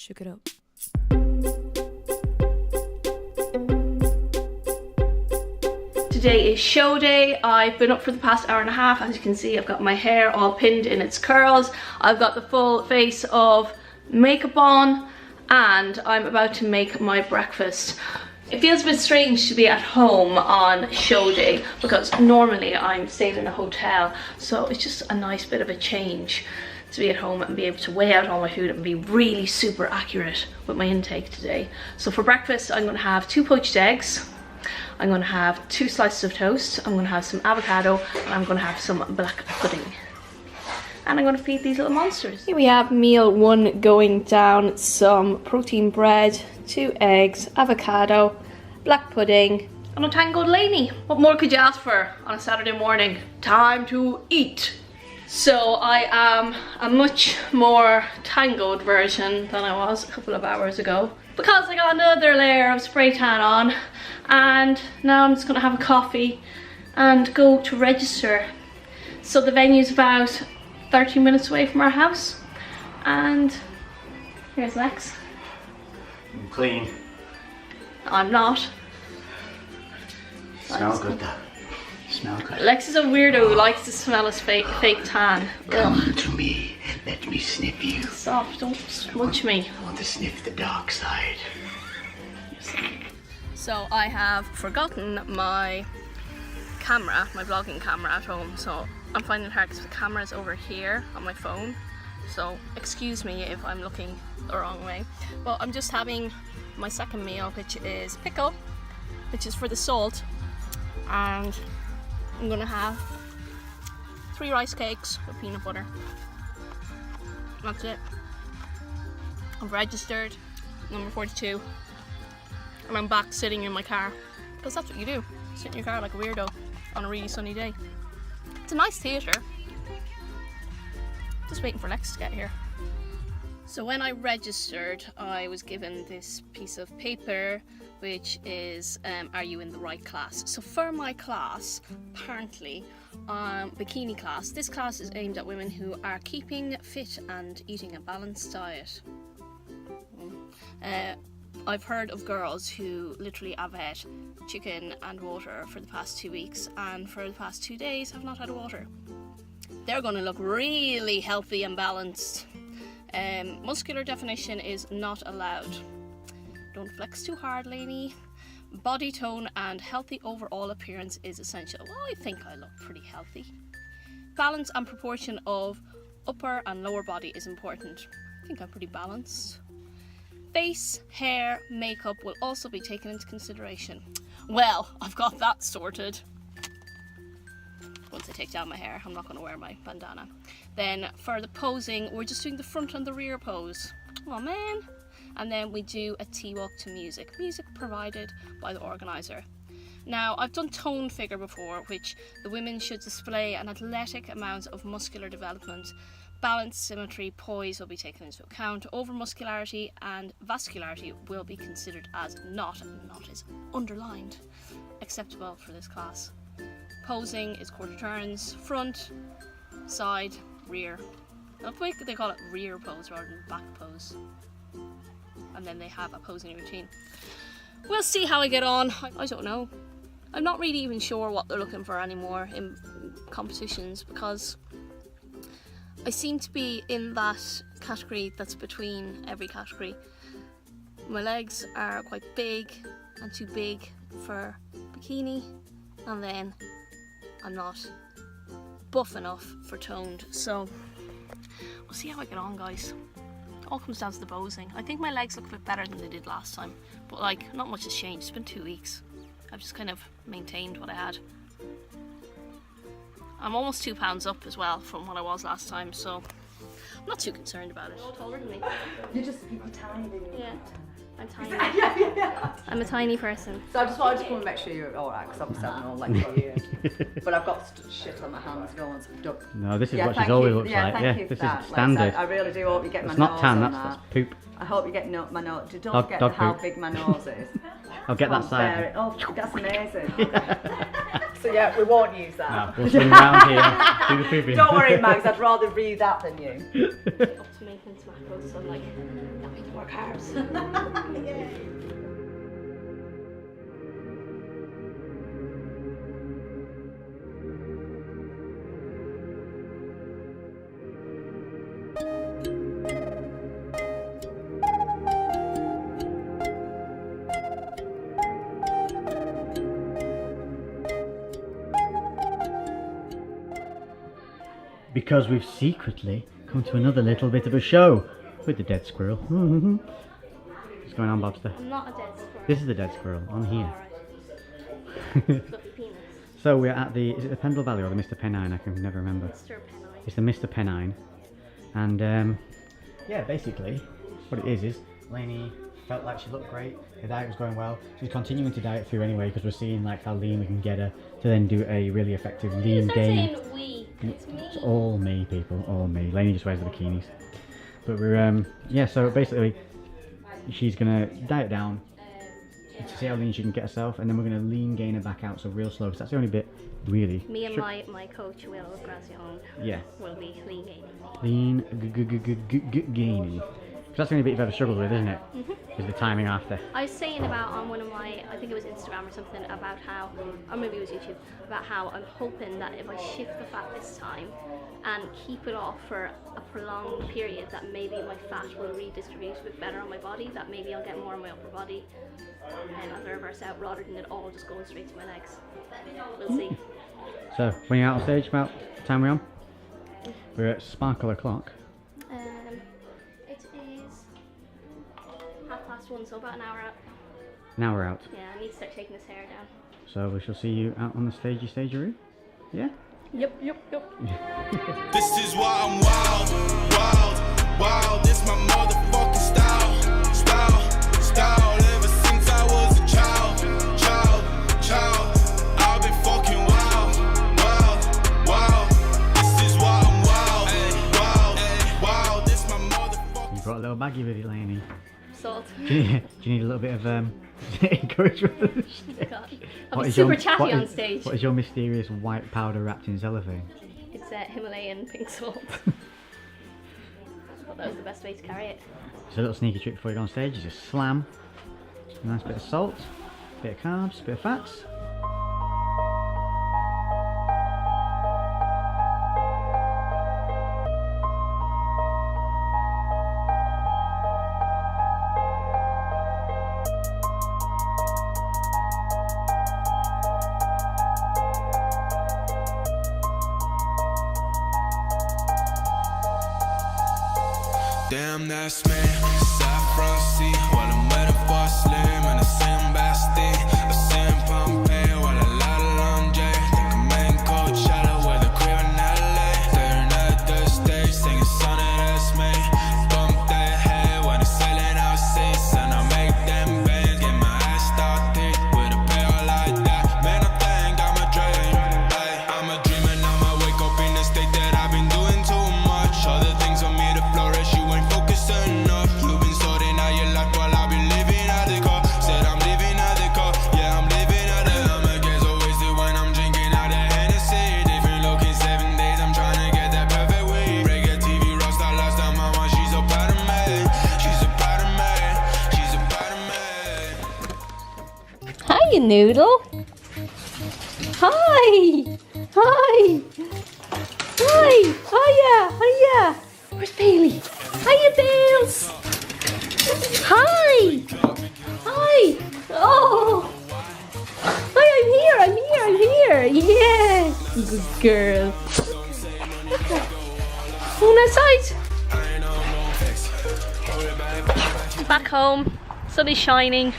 shook it up. Today is show day. I've been up for the past hour and a half. As you can see, I've got my hair all pinned in its curls. I've got the full face of makeup on, and I'm about to make my breakfast. It feels a bit strange to be at home on show day because normally I'm staying in a hotel, so it's just a nice bit of a change to be at home and be able to weigh out all my food and be really super accurate with my intake today. So for breakfast, I'm going to have 2 poached eggs. I'm going to have 2 slices of toast. I'm going to have some avocado, and I'm going to have some black pudding. And I'm going to feed these little monsters. Here we have meal 1 going down. Some protein bread, 2 eggs, avocado, black pudding, and a tangled laney. What more could you ask for on a Saturday morning? Time to eat. So I am a much more tangled version than I was a couple of hours ago because I got another layer of spray tan on, and now I'm just going to have a coffee and go to register. So the venue's about 30 minutes away from our house, and here's Lex. I'm clean. I'm not. Smells good though. Smell good. Lex is a weirdo who likes to smell his fake tan. Come to me. Let me sniff you. Stop, don't smudge me. I want to sniff the dark side. So I have forgotten my camera, my vlogging camera at home, so I'm finding it hard because the camera is over here on my phone. So excuse me if I'm looking the wrong way. But I'm just having my second meal, which is pickle, which is for the salt, and I'm gonna have 3 rice cakes with peanut butter. That's it. I've registered, number 42, and I'm back sitting in my car, because that's what you do, sit in your car like a weirdo on a really sunny day. It's a nice theatre. Just waiting for Lex to get here. So when I registered, I was given this piece of paper which is are you in the right class? So for my class, apparently, bikini class, this class is aimed at women who are keeping fit and eating a balanced diet. I've heard of girls who literally have had chicken and water for the past 2 weeks, and for the past 2 days have not had water. They're going to look really healthy and balanced. Muscular definition is not allowed. Don't flex too hard, lady. Body tone and healthy overall appearance is essential. Well, I think I look pretty healthy. Balance and proportion of upper and lower body is important. I think I'm pretty balanced. Face, hair, makeup will also be taken into consideration. Well, I've got that sorted. Once I take down my hair, I'm not going to wear my bandana. Then for the posing, we're just doing the front and the rear pose. Oh man. And then we do a T-walk to music. Music provided by the organiser. Now, I've done tone figure before, which the women should display an athletic amount of muscular development. Balance, symmetry, poise will be taken into account. Over-muscularity and vascularity will be considered as not is underlined, acceptable for this class. Posing is quarter turns, front, side, rear. They call it rear pose rather than back pose. And then they have a posing routine. We'll see how I get on. I don't know. I'm not really even sure what they're looking for anymore in competitions, because I seem to be in that category that's between every category. My legs are quite big and too big for bikini, and then I'm not buff enough for toned. So we'll see how I get on, guys. All comes down to the posing. I think my legs look a bit better than they did last time, but like, not much has changed. It's been 2 weeks. I've just kind of maintained what I had. I'm almost 2 pounds up as well from what I was last time, so I'm not too concerned about it. You're all taller than me. You're tiny, baby. Yeah, I'm tiny. I'm a tiny person. So I just wanted to come and make sure you're alright, because obviously I'm all like for you. But I've got shit on my hands going. No, this is what she's always looks like. Yeah, this is standard. I really do hope you get my it's nose not tan, on that's that. poop. I hope you get my nose. Don't Dog forget how poop. big my nose is. I'll get that side. Oh, that's amazing. So yeah, we won't use that. No, we'll swing round here, do the pooping. Don't worry, Mags, I'd rather read that than you. Up to maintenance macros, so I'm like, that means work carbs. Because we've secretly come to another little bit of a show with the dead squirrel. What's going on, Bobster? I'm not a dead squirrel. This is the dead squirrel on here. Fluffy penis. So we're at the, is it the Pendle Valley or the Mr. Pennine? I can never remember. Mr. Pennine. It's the Mr. Pennine. And yeah, basically what it is Lainey felt like she looked great, her diet was going well. She's continuing to diet through anyway because we're seeing like how lean we can get her to then do a really effective lean gain. It's me. It's all me, people, all me. Lainey just wears the bikinis. But we're yeah, so basically she's gonna diet down to see how lean she can get herself, and then we're gonna lean gain her back out, so real slow, because that's the only bit really. Me and my coach Will Grazione will be lean gaining. Lean gaining. Because that's the only bit you've ever struggled with, isn't it? Is the timing after. I was saying about on one of my, I think it was Instagram or something, about how, or maybe it was YouTube, about how I'm hoping that if I shift the fat this time and keep it off for a prolonged period, that maybe my fat will redistribute a bit better on my body, that maybe I'll get more on my upper body and I'll reverse out rather than it all just going straight to my legs. We'll see. So, when you're out on stage, about what time are we on? We're at Sparkle O'Clock. It is 1:30, so about an hour out. Now we're out. Yeah, I need to start taking this hair down. So we shall see you out on the stageroo? Yeah? Yep. This is why I'm wild. This my motherfucking style. Ever since I was a child. I've been fucking wild. This is why I'm wild. This my motherfucking. You brought a little baggie with you, Lainey. Salt. Do you need a little bit of encouragement for the stage? God. I'll be super chatty on stage. What is your mysterious white powder wrapped in cellophane? It's Himalayan pink salt. I thought that was the best way to carry it. Just a little sneaky trick before you go on stage, you just slam a nice bit of salt, bit of carbs, bit of fats. Damn, that's me. Saffron sea while I'm waiting for a slim and the same Bastille, the same Pompeii while I la long J. Think I'm in Coachella with a crib in LA. Staring at the stage, singing Sonny, that's me. Bump that head when it's selling out seats, and I make them bands, get my ass started with a pair like that. Man, I think I'm a dream. I'm a dream and I might wake up in the state that I've been doing too much. Other things on me to flourish, you ain't focused enough. You've been sorting out your life while I've been living at the car. Said I'm living at the car, yeah, I'm living at the. I'ma get so wasted when I'm drinking out the Hennessy. Different look in 7 days, I'm trying to get that perfect weed. Break a TV rockstar last time, mama, she's so proud of me. She's so proud of me. She's so proud of me. Hiya, Noodle. Hi. Hiya. Where's Bailey? Hiya, Bales. Hi. Oh. Hi, I'm here. Yeah. Good girl. Outside. Back home. Sun is shining.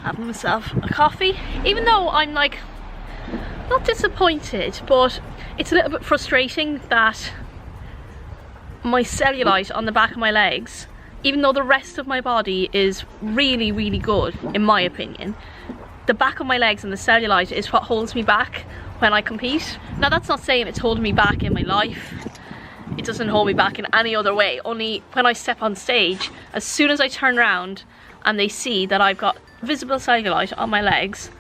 Having myself a coffee. Even though I'm like not disappointed, but it's a little bit frustrating that my cellulite on the back of my legs, even though the rest of my body is really, really good, in my opinion, the back of my legs and the cellulite is what holds me back when I compete. Now that's not saying it's holding me back in my life. It doesn't hold me back in any other way, only when I step on stage, as soon as I turn around and they see that I've got visible cellulite on my legs,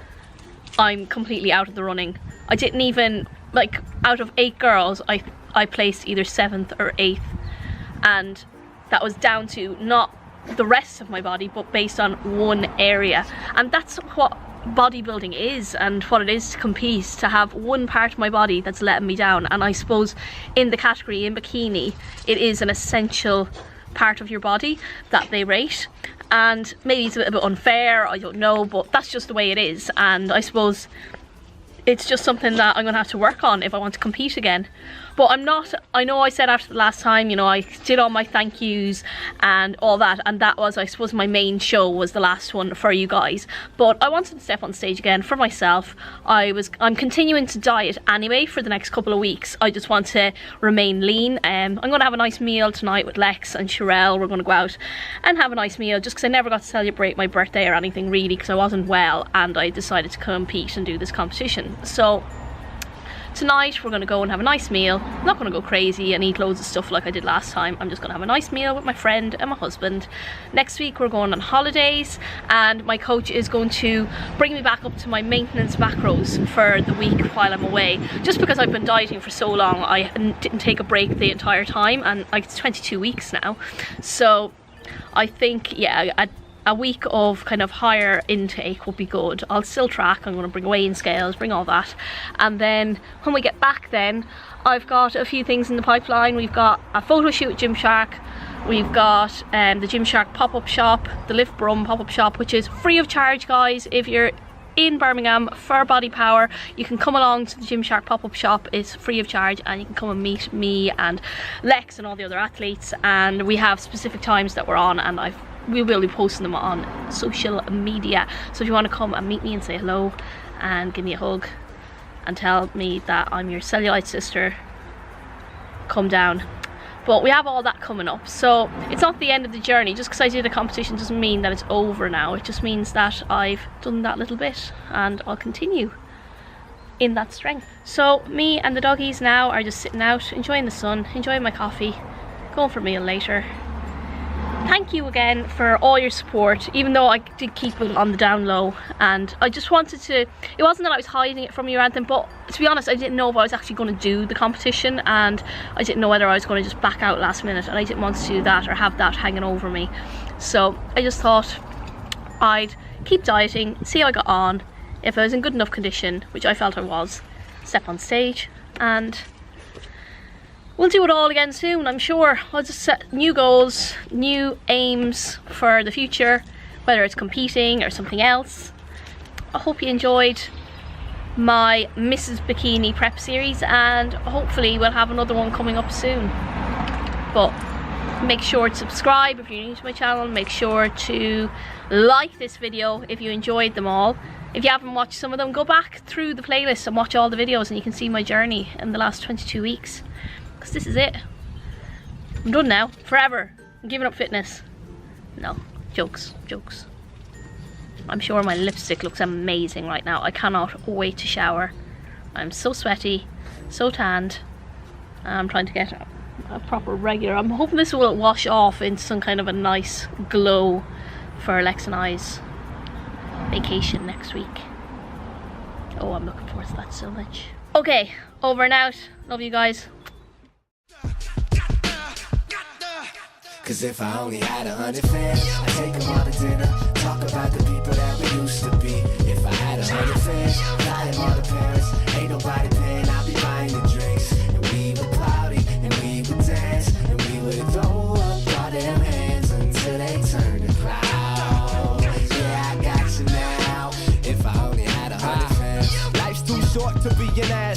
I'm completely out of the running. I didn't even, like, out of 8 girls, I placed either 7th or 8th, and that was down to not the rest of my body, but based on one area. And that's what bodybuilding is, and what it is to compete, to have one part of my body that's letting me down. And I suppose in the category in bikini, it is an essential part of your body that they rate. And maybe it's a bit unfair, I don't know, but that's just the way it is. And I suppose it's just something that I'm gonna have to work on if I want to compete again. But I'm not, I know I said after the last time, you know, I did all my thank yous and all that, and that was, I suppose, my main show was the last one for you guys. But I wanted to step on stage again for myself. I'm continuing to diet anyway for the next couple of weeks. I just want to remain lean. I'm gonna have a nice meal tonight with Lex and Sherelle. We're gonna go out and have a nice meal, just because I never got to celebrate my birthday or anything really, because I wasn't well and I decided to compete and do this competition. So tonight we're going to go and have a nice meal. I'm not going to go crazy and eat loads of stuff like I did last time. I'm just going to have a nice meal with my friend and my husband. Next week we're going on holidays, and my coach is going to bring me back up to my maintenance macros for the week while I'm away. Just because I've been dieting for so long, I didn't take a break the entire time, and like it's 22 weeks now. So I think, yeah, a week of kind of higher intake will be good. I'll still track, I'm going to bring weighing scales, bring all that. And then when we get back then, I've got a few things in the pipeline. We've got a photo shoot at Gymshark. We've got the Gymshark pop-up shop, the Lift Brum pop-up shop, which is free of charge, guys. If you're in Birmingham for Body Power, you can come along to the Gymshark pop-up shop. It's free of charge, and you can come and meet me and Lex and all the other athletes. And we have specific times that we're on, and we will be posting them on social media. So if you want to come and meet me and say hello and give me a hug and tell me that I'm your cellulite sister, come down. But we have all that coming up, so it's not the end of the journey. Just because I did a competition doesn't mean that it's over now. It just means that I've done that little bit, and I'll continue in that strength. So me and the doggies now are just sitting out, enjoying the sun, enjoying my coffee, going for a meal later. Thank you again for all your support, even though I did keep it on the down low, and I just wanted to, it wasn't that I was hiding it from you or anything, but to be honest, I didn't know if I was actually going to do the competition, and I didn't know whether I was going to just back out last minute, and I didn't want to do that or have that hanging over me. So I just thought I'd keep dieting, see how I got on. If I was in good enough condition, which I felt I was, step on stage, and we'll do it all again soon, I'm sure. I'll just set new goals, new aims for the future, whether it's competing or something else. I hope you enjoyed my Mrs. Bikini prep series, and hopefully we'll have another one coming up soon. But make sure to subscribe if you're new to my channel. Make sure to like this video if you enjoyed them all. If you haven't watched some of them, go back through the playlist and watch all the videos, and you can see my journey in the last 22 weeks. This is it. I'm done now, forever. I'm giving up fitness. No, jokes. I'm sure my lipstick looks amazing right now. I cannot wait to shower. I'm so sweaty, so tanned. I'm trying to get a proper regular. I'm hoping this will wash off into some kind of a nice glow for Lex and I's vacation next week. Oh, I'm looking forward to that so much. Okay, over and out. Love you guys. Cause if I only had 100 fans, I'd take them all to dinner, talk about the people that we used to be. If I had 100 fans, fly them all to Paris, ain't nobody paying, I'll be buying the drinks. And we would party, and we would dance, and we would throw up all them hands until they turn to clouds. Yeah, I got you now, if I only had 100 fans. Life's too short to be an asshole.